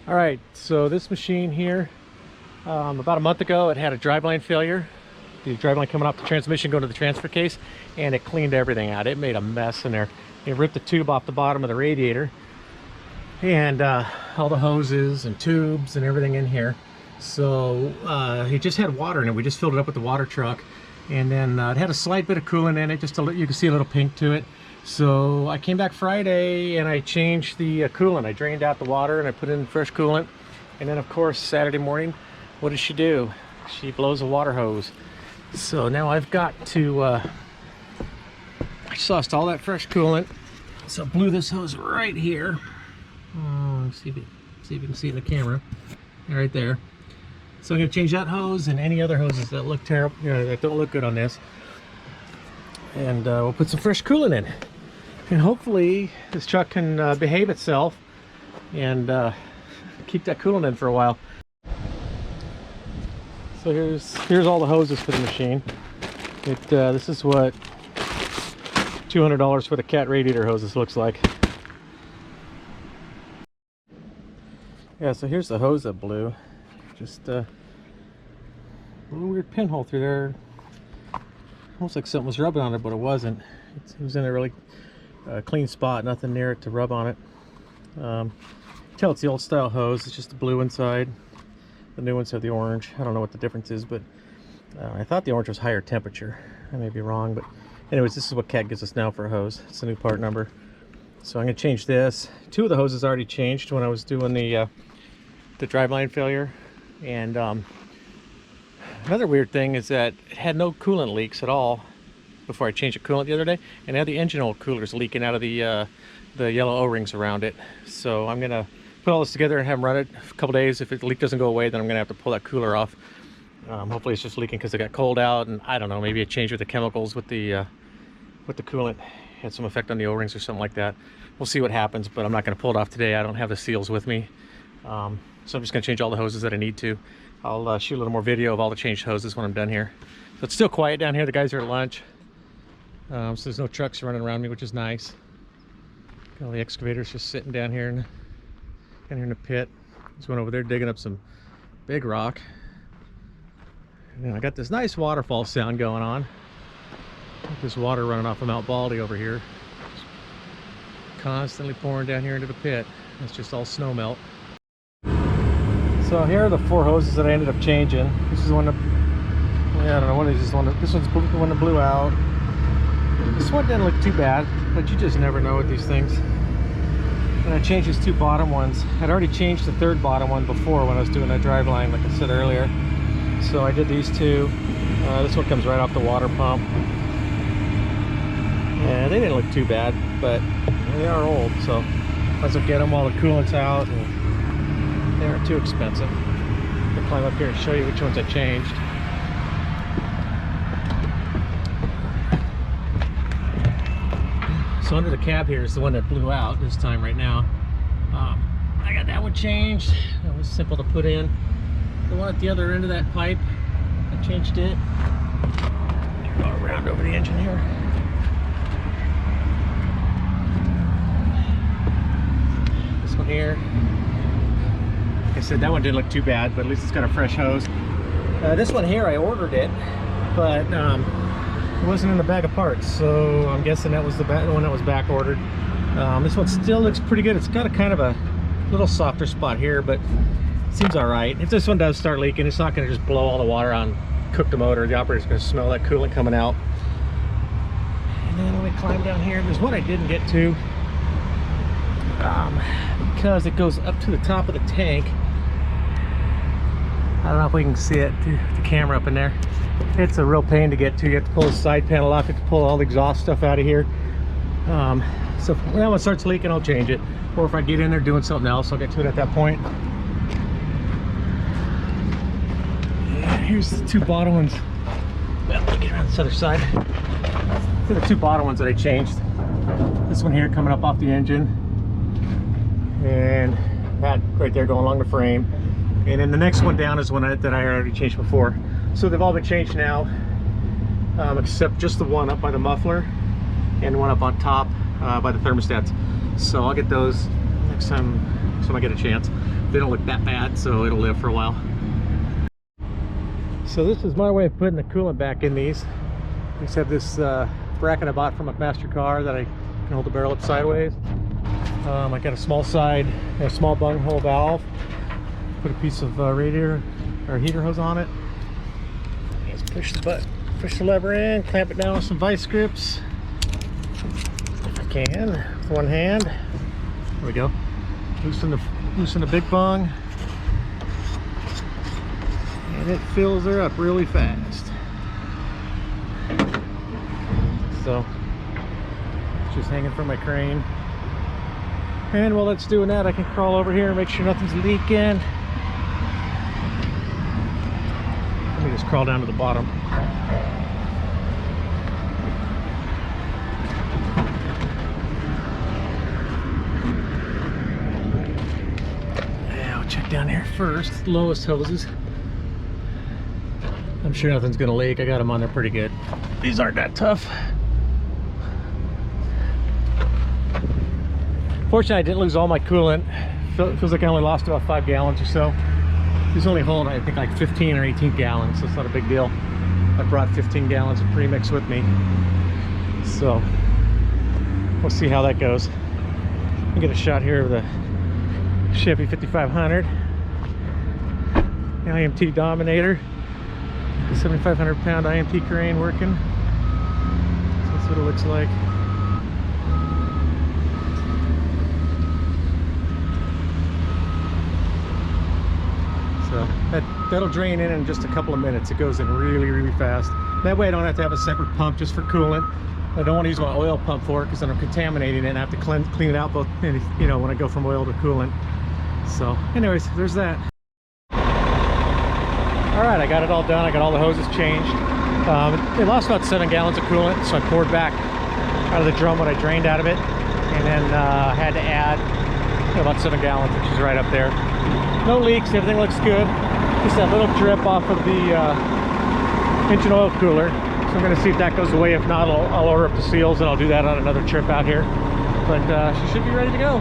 All right, so this machine here, about a month ago, it had a driveline failure. The driveline coming off the transmission going to the transfer case, and it cleaned everything out. It made a mess in there. It ripped the tube off the bottom of the radiator, and all the hoses and tubes and everything in here. So it just had water in it. We just filled it up with the water truck, and then it had a slight bit of coolant in it, just you can see a little pink to it. So I came back Friday and I changed the coolant. I drained out the water and I put in fresh coolant. And then of course Saturday morning, what does she do? She blows a water hose. So now I've got to I exhaust all that fresh coolant. So I blew this hose right here. See if you can see it in the camera. Right there. So I'm going to change that hose and any other hoses that look terrible, that don't look good on this. And we'll put some fresh coolant in. And hopefully this truck can behave itself and keep that coolant in for a while. So here's all the hoses for the machine. This is what $200 for the cat radiator hoses looks like. Yeah, so here's the hose that blew. Just a little weird pinhole through there. Almost like something was rubbing on it, but it wasn't. It was in a really clean spot, nothing near it to rub on it. Tell it's the old style hose. It's just the blue inside. The new ones have the orange. I don't know what the difference is, but I thought the orange was higher temperature. I may be wrong, but anyways, this is what Cat gives us now for a hose. It's a new part number. So I'm going to change this. Two of the hoses already changed when I was doing the driveline failure. And another weird thing is that it had no coolant leaks at all before I changed the coolant the other day, and now the engine oil cooler is leaking out of the yellow O-rings around it. So I'm gonna put all this together and have them run it a couple days. If the leak doesn't go away, then I'm gonna have to pull that cooler off. Hopefully it's just leaking because it got cold out, and I don't know, maybe a change with the chemicals with the coolant had some effect on the O-rings or something like that. We'll see what happens, but I'm not gonna pull it off today. I don't have the seals with me. So I'm just gonna change all the hoses that I need to. I'll shoot a little more video of all the changed hoses when I'm done here. So it's still quiet down here. The guys are at lunch. So there's no trucks running around me, which is nice. Got all the excavators just sitting down here in the pit. There's one over there digging up some big rock. And then I got this nice waterfall sound going on. This water running off of Mount Baldy over here. Just constantly pouring down here into the pit. It's just all snow melt. So here are the four hoses that I ended up changing. This is one that, I don't know, one of these is one that, this one's the one that blew out. This one didn't look too bad, but you just never know with these things. And I changed these two bottom ones. I'd already changed the third bottom one before when I was doing that drive line, like I said earlier. So I did these two. This one comes right off the water pump. And they didn't look too bad, but they are old, so might as well get them while the coolant's out. And they aren't too expensive. I'll climb up here and show you which ones I changed. So under the cab here is the one that blew out this time right now. I got that one changed. It was simple to put in. The one at the other end of that pipe, I changed it. Go around over the engine here. This one here. Like I said, that one didn't look too bad, but at least it's got a fresh hose. This one here, I ordered it, but it wasn't in the bag of parts, so I'm guessing that was the one that was back ordered. This one still looks pretty good. It's got a kind of a little softer spot here, but it seems all right. If this one does start leaking, it's not going to just blow all the water out and cook the motor. The operator's going to smell that coolant coming out. And then let me climb down here. There's one I didn't get to because it goes up to the top of the tank. I don't know if we can see it, the camera up in there. It's a real pain to get to. You have to pull the side panel off. You have to pull all the exhaust stuff out of here. So when that one starts leaking, I'll change it. Or if I get in there doing something else, I'll get to it at that point. Yeah, here's the two bottom ones. Well, let me get around this other side. These are the two bottom ones that I changed. This one here coming up off the engine. And that right there going along the frame. And then the next one down is one that I already changed before. So they've all been changed now, except just the one up by the muffler and the one up on top by the thermostats. So I'll get those next time I get a chance. They don't look that bad, so it'll live for a while. So this is my way of putting the coolant back in these. I just have this bracket I bought from a master car that I can hold the barrel up sideways. I got a small side, a small bunghole valve. Put a piece of radiator or heater hose on it. Just push the lever in, clamp it down with some vice grips. If I can, with one hand. There we go. Loosen the big bung. And it fills her up really fast. So, just hanging from my crane. And while it's doing that, I can crawl over here and make sure nothing's leaking. Let me just crawl down to the bottom. Yeah, I'll check down here first. Lowest hoses. I'm sure nothing's gonna leak. I got them on there pretty good. These aren't that tough. Fortunately, I didn't lose all my coolant. Feels like I only lost about 5 gallons or so. These only hold, I think, like 15 or 18 gallons, so it's not a big deal. I brought 15 gallons of premix with me, so we'll see how that goes. I'll get a shot here of the Chevy 5500 IMT Dominator, 7,500 pound IMT crane working. So that's what it looks like. So that'll drain in just a couple of minutes. It goes in really, really fast. That way I don't have to have a separate pump just for coolant. I don't want to use my oil pump for it because then I'm contaminating it and I have to clean it out both, you know, when I go from oil to coolant. So anyways, there's that. All right, I got it all done. I got all the hoses changed. It lost about 7 gallons of coolant, so I poured back out of the drum what I drained out of it, and then had to add about 7 gallons, which is right up there. No leaks, everything looks good. Just that little drip off of the engine oil cooler. So I'm gonna see if that goes away. If not, I'll order up the seals and I'll do that on another trip out here. But she should be ready to go.